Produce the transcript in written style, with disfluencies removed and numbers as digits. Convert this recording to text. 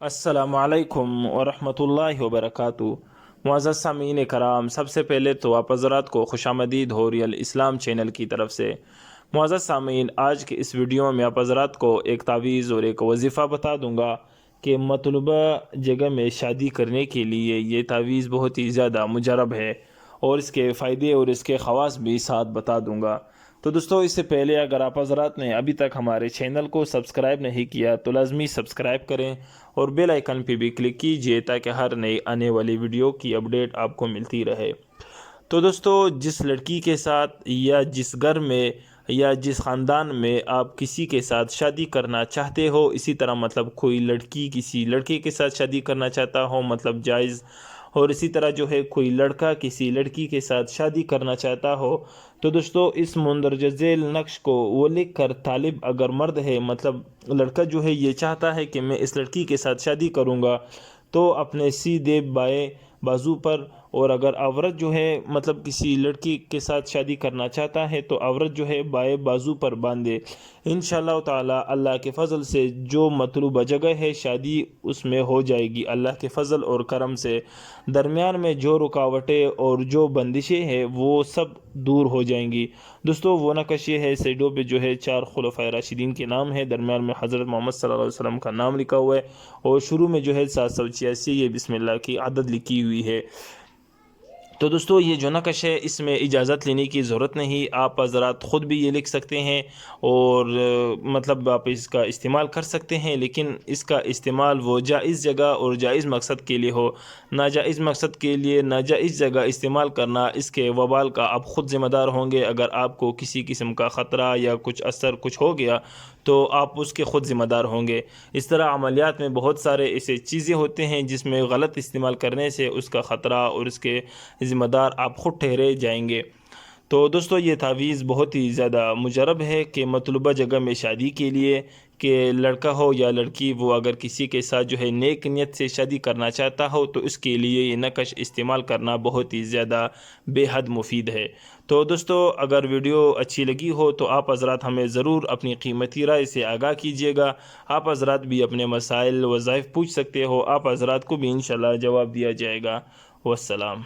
السلام علیکم ورحمۃ اللہ وبرکاتہ۔ معزز سامعین کرام، سب سے پہلے تو آپ حضرات کو خوش آمدید ہو ریئل اسلام چینل کی طرف سے۔ معزز سامعین، آج کے اس ویڈیو میں آپ حضرات کو ایک تعویذ اور ایک وظیفہ بتا دوں گا کہ مطلوبہ جگہ میں شادی کرنے کے لیے یہ تعویذ بہت ہی زیادہ مجرب ہے، اور اس کے فائدے اور اس کے خواص بھی ساتھ بتا دوں گا۔ تو دوستو، اس سے پہلے اگر آپ حضرات نے ابھی تک ہمارے چینل کو سبسکرائب نہیں کیا تو لازمی سبسکرائب کریں اور بیل آئیکن پہ بھی کلک کیجئے تاکہ ہر نئی آنے والی ویڈیو کی اپڈیٹ آپ کو ملتی رہے۔ تو دوستو، جس لڑکی کے ساتھ یا جس گھر میں یا جس خاندان میں آپ کسی کے ساتھ شادی کرنا چاہتے ہو، اسی طرح مطلب کوئی لڑکی کسی لڑکے کے ساتھ شادی کرنا چاہتا ہو مطلب جائز، اور اسی طرح جو ہے کوئی لڑکا کسی لڑکی کے ساتھ شادی کرنا چاہتا ہو، تو دوستو اس مندرجہ ذیل نقش کو وہ لکھ کر طالب اگر مرد ہے، مطلب لڑکا جو ہے یہ چاہتا ہے کہ میں اس لڑکی کے ساتھ شادی کروں گا، تو اپنے سیدھے بائیں بازو پر، اور اگر عورت جو ہے مطلب کسی لڑکی کے ساتھ شادی کرنا چاہتا ہے تو عورت جو ہے بائیں بازو پر باندھے، انشاءاللہ تعالی اللہ کے فضل سے جو مطلوبہ جگہ ہے شادی اس میں ہو جائے گی اللہ کے فضل اور کرم سے۔ درمیان میں جو رکاوٹیں اور جو بندشیں ہیں وہ سب دور ہو جائیں گی۔ دوستو، وہ نقش یہ ہے، سائیڈوں پہ جو ہے 4 خلفائے راشدین کے نام ہے، درمیان میں حضرت محمد صلی اللہ علیہ وسلم کا نام لکھا ہوا ہے، اور شروع میں جو ہے 786 یہ بسم اللہ کی عدد لکھی ہوئی ہے۔ تو دوستو، یہ جو نقش ہے اس میں اجازت لینے کی ضرورت نہیں، آپ حضرات خود بھی یہ لکھ سکتے ہیں اور مطلب آپ اس کا استعمال کر سکتے ہیں، لیکن اس کا استعمال وہ جائز جگہ اور جائز مقصد کے لیے ہو۔ ناجائز مقصد کے لیے ناجائز جگہ استعمال کرنا، اس کے وبال کا آپ خود ذمہ دار ہوں گے۔ اگر آپ کو کسی قسم کا خطرہ یا کچھ اثر کچھ ہو گیا تو آپ اس کے خود ذمہ دار ہوں گے۔ اس طرح عملیات میں بہت سارے ایسے چیزیں ہوتے ہیں جس میں غلط استعمال کرنے سے اس کا خطرہ اور اس کے ذمہ دار آپ خود ٹھہرے جائیں گے۔ تو دوستو، یہ تعویذ بہت ہی زیادہ مجرب ہے کہ مطلوبہ جگہ میں شادی کے لیے کہ لڑکا ہو یا لڑکی، وہ اگر کسی کے ساتھ جو ہے نیک نیت سے شادی کرنا چاہتا ہو تو اس کے لیے یہ نقش استعمال کرنا بہت ہی زیادہ بے حد مفید ہے۔ تو دوستو، اگر ویڈیو اچھی لگی ہو تو آپ حضرات ہمیں ضرور اپنی قیمتی رائے سے آگاہ کیجیے گا۔ آپ حضرات بھی اپنے مسائل وظائف پوچھ سکتے ہو، آپ حضرات کو بھی انشاءاللہ جواب دیا جائے گا۔ والسلام۔